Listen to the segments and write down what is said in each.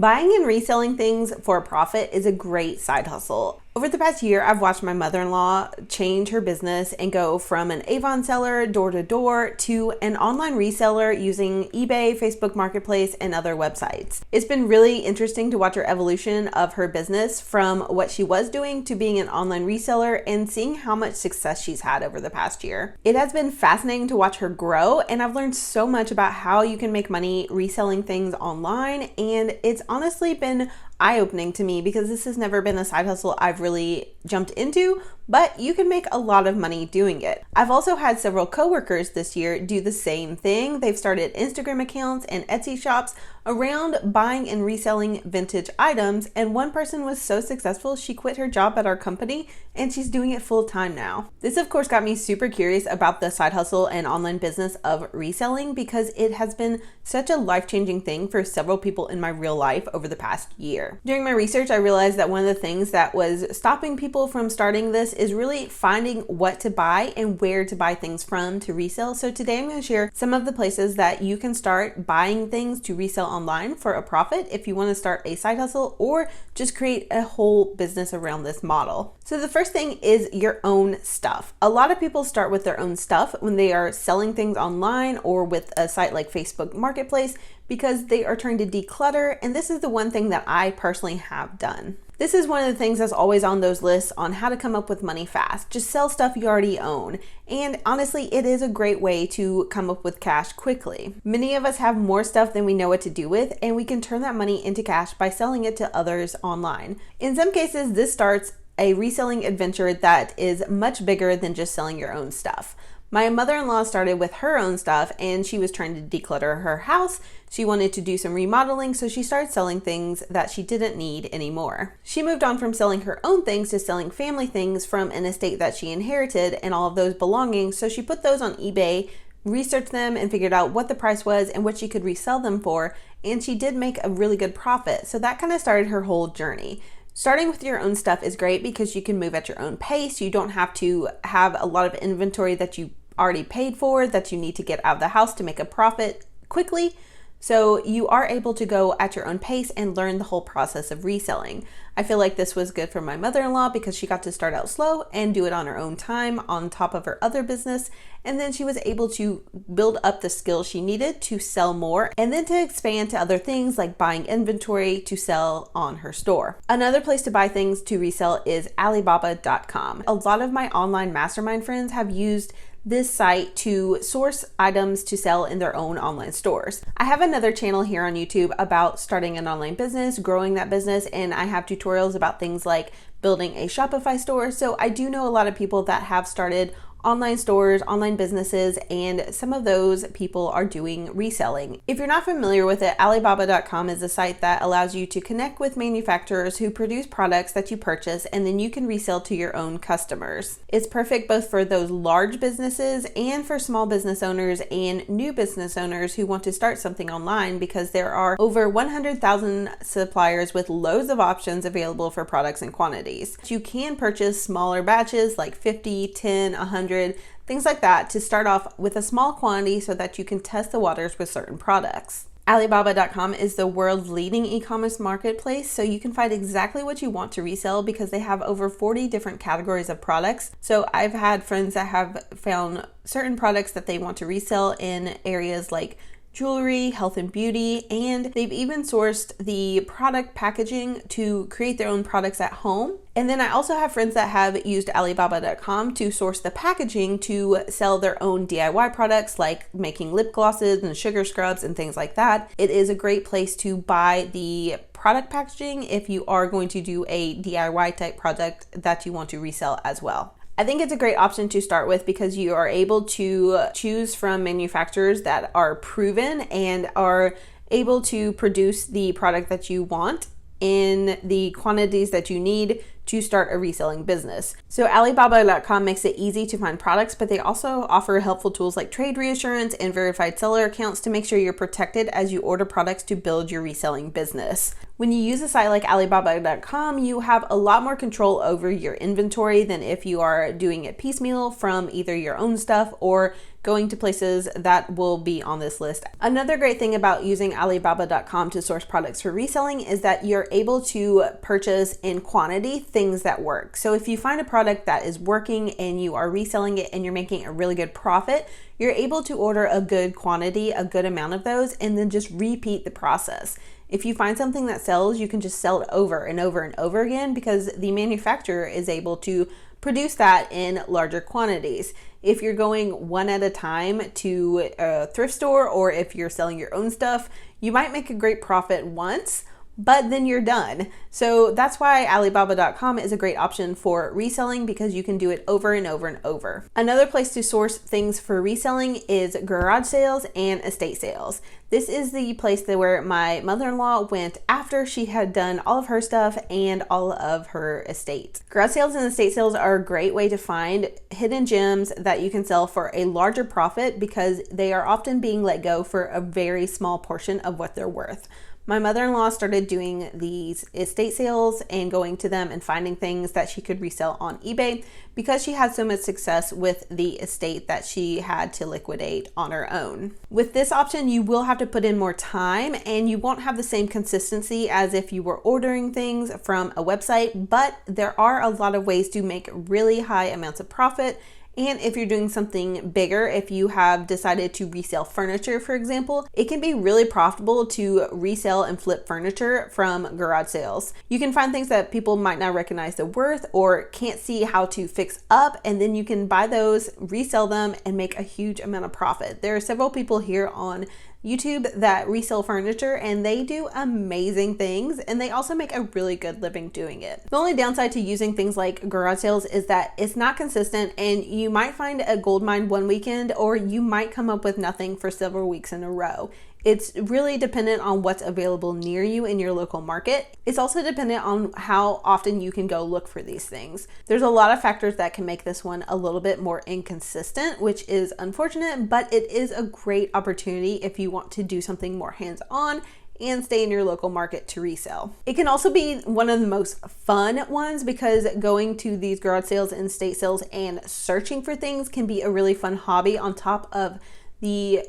Buying and reselling things for a profit is a great side hustle. Over the past year, I've watched my mother-in-law change her business and go from an Avon seller door to door to an online reseller using eBay, Facebook Marketplace, and other websites. It's been really interesting to watch her evolution of her business from what she was doing to being an online reseller and seeing how much success she's had over the past year. It has been fascinating to watch her grow, and I've learned so much about how you can make money reselling things online, and it's honestly been eye-opening to me because this has never been a side hustle I've really jumped into, but you can make a lot of money doing it. I've also had several coworkers this year do the same thing. They've started Instagram accounts and Etsy shops around buying and reselling vintage items, and one person was so successful she quit her job at our company and she's doing it full time now. This of course got me super curious about the side hustle and online business of reselling because it has been such a life-changing thing for several people in my real life over the past year. During my research, I realized that one of the things that was stopping people from starting this is really finding what to buy and where to buy things from to resell. So today I'm going to share some of the places that you can start buying things to resell online for a profit if you want to start a side hustle or just create a whole business around this model. So the first thing is your own stuff. A lot of people start with their own stuff when they are selling things online or with a site like Facebook Marketplace because they are trying to declutter, and this is the one thing that I personally have done. This is one of the things that's always on those lists on how to come up with money fast. Just sell stuff you already own. And honestly, it is a great way to come up with cash quickly. Many of us have more stuff than we know what to do with, and we can turn that money into cash by selling it to others online. In some cases, this starts a reselling adventure that is much bigger than just selling your own stuff. My mother-in-law started with her own stuff and she was trying to declutter her house. She wanted to do some remodeling, so she started selling things that she didn't need anymore. She moved on from selling her own things to selling family things from an estate that she inherited and all of those belongings, so she put those on eBay, researched them and figured out what the price was and what she could resell them for, and she did make a really good profit. So that kind of started her whole journey. Starting with your own stuff is great because you can move at your own pace. You don't have to have a lot of inventory that you already paid for that you need to get out of the house to make a profit quickly. So you are able to go at your own pace and learn the whole process of reselling. I feel like this was good for my mother-in-law because she got to start out slow and do it on her own time on top of her other business. And then she was able to build up the skills she needed to sell more and then to expand to other things like buying inventory to sell on her store. Another place to buy things to resell is Alibaba.com. A lot of my online mastermind friends have used this site to source items to sell in their own online stores. I have another channel here on YouTube about starting an online business, growing that business, and I have tutorials about things like building a Shopify store. So I do know a lot of people that have started online stores, online businesses, and some of those people are doing reselling. If you're not familiar with it, Alibaba.com is a site that allows you to connect with manufacturers who produce products that you purchase, and then you can resell to your own customers. It's perfect both for those large businesses and for small business owners and new business owners who want to start something online because there are over 100,000 suppliers with loads of options available for products and quantities. You can purchase smaller batches like 50, 10, 100, things like that to start off with a small quantity so that you can test the waters with certain products. Alibaba.com is the world's leading e-commerce marketplace, so you can find exactly what you want to resell because they have over 40 different categories of products. So I've had friends that have found certain products that they want to resell in areas like jewelry, health and beauty, and they've even sourced the product packaging to create their own products at home. And then I also have friends that have used Alibaba.com to source the packaging to sell their own DIY products like making lip glosses and sugar scrubs and things like that. It is a great place to buy the product packaging if you are going to do a DIY type project that you want to resell as well. I think it's a great option to start with because you are able to choose from manufacturers that are proven and are able to produce the product that you want in the quantities that you need to start a reselling business. So Alibaba.com makes it easy to find products, but they also offer helpful tools like trade reassurance and verified seller accounts to make sure you're protected as you order products to build your reselling business. When you use a site like Alibaba.com, you have a lot more control over your inventory than if you are doing it piecemeal from either your own stuff or going to places that will be on this list. Another great thing about using Alibaba.com to source products for reselling is that you're able to purchase in quantity things that work. So if you find a product that is working and you are reselling it and you're making a really good profit, you're able to order a good quantity, a good amount of those, and then just repeat the process. If you find something that sells, you can just sell it over and over and over again because the manufacturer is able to produce that in larger quantities. If you're going one at a time to a thrift store, or if you're selling your own stuff, you might make a great profit once, but then you're done. So that's why Alibaba.com is a great option for reselling because you can do it over and over and over. Another place to source things for reselling is garage sales and estate sales. This is the place where my mother-in-law went after she had done all of her stuff and all of her estate. Garage sales and estate sales are a great way to find hidden gems that you can sell for a larger profit because they are often being let go for a very small portion of what they're worth. My mother-in-law started doing these estate sales and going to them and finding things that she could resell on eBay because she had so much success with the estate that she had to liquidate on her own. With this option, you will have to put in more time and you won't have the same consistency as if you were ordering things from a website, but there are a lot of ways to make really high amounts of profit. And if you're doing something bigger, if you have decided to resell furniture, for example, it can be really profitable to resell and flip furniture from garage sales. You can find things that people might not recognize the worth or can't see how to fix up, and then you can buy those, resell them, and make a huge amount of profit. There are several people here on YouTube that resell furniture and they do amazing things, and they also make a really good living doing it. The only downside to using things like garage sales is that it's not consistent and you might find a gold mine one weekend or you might come up with nothing for several weeks in a row. It's really dependent on what's available near you in your local market. It's also dependent on how often you can go look for these things. There's a lot of factors that can make this one a little bit more inconsistent, which is unfortunate, but it is a great opportunity if you want to do something more hands-on and stay in your local market to resell. It can also be one of the most fun ones because going to these garage sales and estate sales and searching for things can be a really fun hobby on top of the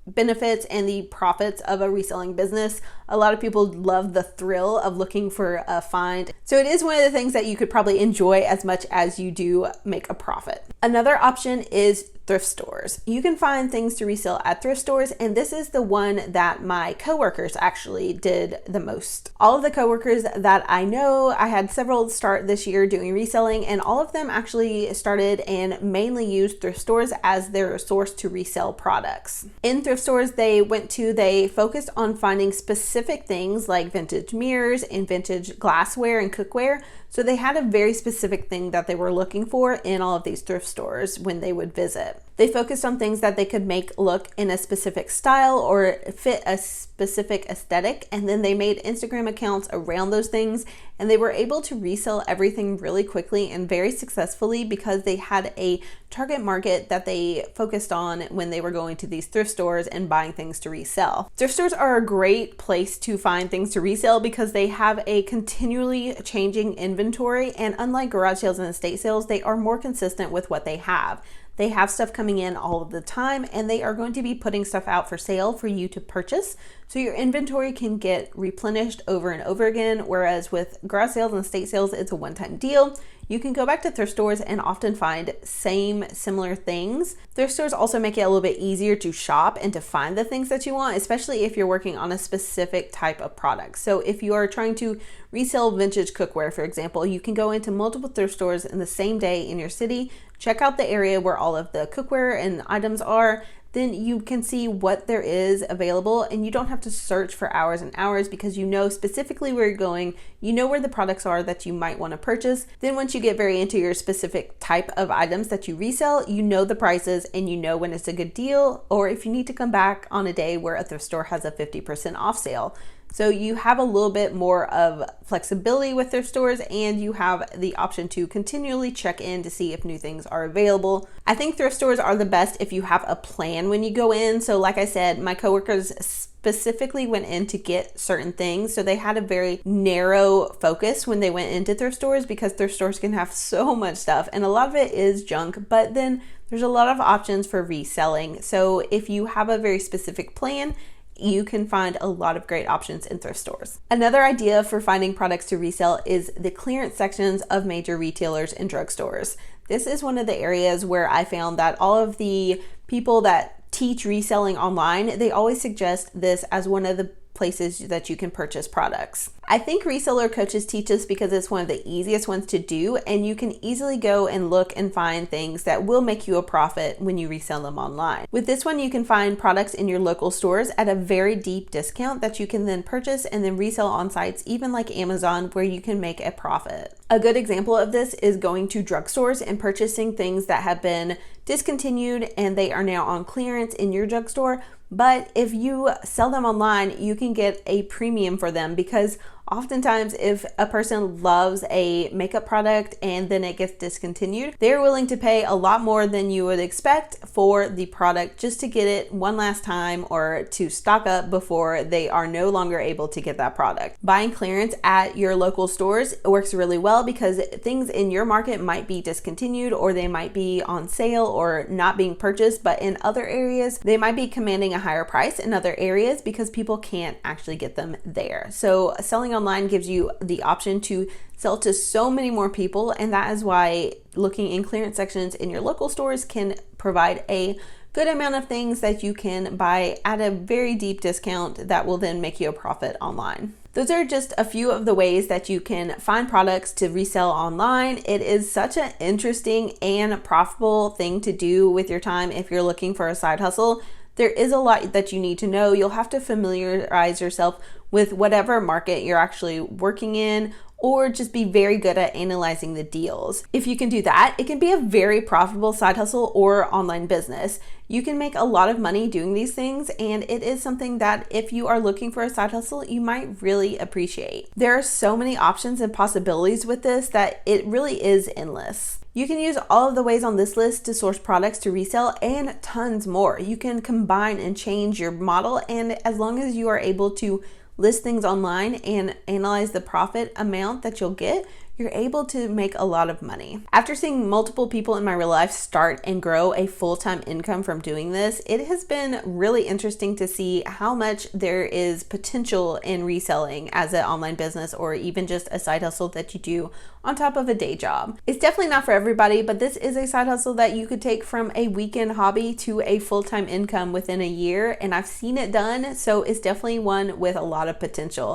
benefits and the profits of a reselling business. A lot of people love the thrill of looking for a find. So it is one of the things that you could probably enjoy as much as you do make a profit. Another option is thrift stores. You can find things to resell at thrift stores, and this is the one that my coworkers actually did the most. All of the coworkers that I know, I had several start this year doing reselling, and all of them actually started and mainly used thrift stores as their source to resell products. In thrift stores they focused on finding specific things like vintage mirrors and vintage glassware and cookware. So they had a very specific thing that they were looking for in all of these thrift stores when they would visit. They focused on things that they could make look in a specific style or fit a specific aesthetic, and then they made Instagram accounts around those things, and they were able to resell everything really quickly and very successfully because they had a target market that they focused on when they were going to these thrift stores and buying things to resell. Thrift stores are a great place to find things to resell because they have a continually changing inventory, and unlike garage sales and estate sales, they are more consistent with what they have. They have stuff coming in all of the time, and they are going to be putting stuff out for sale for you to purchase. So your inventory can get replenished over and over again, whereas with garage sales and estate sales, it's a one-time deal. You can go back to thrift stores and often find similar things. Thrift stores also make it a little bit easier to shop and to find the things that you want, especially if you're working on a specific type of product. So if you are trying to resell vintage cookware, for example, you can go into multiple thrift stores in the same day in your city, check out the area where all of the cookware and items are, then you can see what there is available, and you don't have to search for hours and hours because you know specifically where you're going, you know where the products are that you might want to purchase. Then once you get very into your specific type of items that you resell, you know the prices and you know when it's a good deal, or if you need to come back on a day where a thrift store has a 50% off sale. So you have a little bit more of flexibility with thrift stores, and you have the option to continually check in to see if new things are available. I think thrift stores are the best if you have a plan when you go in. So like I said, my coworkers specifically went in to get certain things. So they had a very narrow focus when they went into thrift stores, because thrift stores can have so much stuff and a lot of it is junk, but then there's a lot of options for reselling. So if you have a very specific plan, you can find a lot of great options in thrift stores. Another idea for finding products to resell is the clearance sections of major retailers and drugstores. This is one of the areas where I found that all of the people that teach reselling online, they always suggest this as one of the places that you can purchase products. I think reseller coaches teach us because it's one of the easiest ones to do, and you can easily go and look and find things that will make you a profit when you resell them online. With this one, you can find products in your local stores at a very deep discount that you can then purchase and then resell on sites, even like Amazon, where you can make a profit. A good example of this is going to drugstores and purchasing things that have been discontinued and they are now on clearance in your drugstore. But if you sell them online, you can get a premium for them, because oftentimes if a person loves a makeup product and then it gets discontinued, they're willing to pay a lot more than you would expect for the product just to get it one last time or to stock up before they are no longer able to get that product. Buying clearance at your local stores works really well because things in your market might be discontinued or they might be on sale or not being purchased, but in other areas they might be commanding a higher price in other areas because people can't actually get them there. So selling online gives you the option to sell to so many more people, and that is why looking in clearance sections in your local stores can provide a good amount of things that you can buy at a very deep discount that will then make you a profit online. Those are just a few of the ways that you can find products to resell online. It is such an interesting and profitable thing to do with your time if you're looking for a side hustle. There is a lot that you need to know. You'll have to familiarize yourself with whatever market you're actually working in, or just be very good at analyzing the deals. If you can do that, it can be a very profitable side hustle or online business. You can make a lot of money doing these things, and it is something that if you are looking for a side hustle, you might really appreciate. There are so many options and possibilities with this that it really is endless. You can use all of the ways on this list to source products to resell and tons more. You can combine and change your model, and as long as you are able to list things online and analyze the profit amount that you'll get, you're able to make a lot of money. After seeing multiple people in my real life start and grow a full-time income from doing this, it has been really interesting to see how much there is potential in reselling as an online business or even just a side hustle that you do on top of a day job. It's definitely not for everybody, but this is a side hustle that you could take from a weekend hobby to a full-time income within a year, and I've seen it done, so it's definitely one with a lot of potential.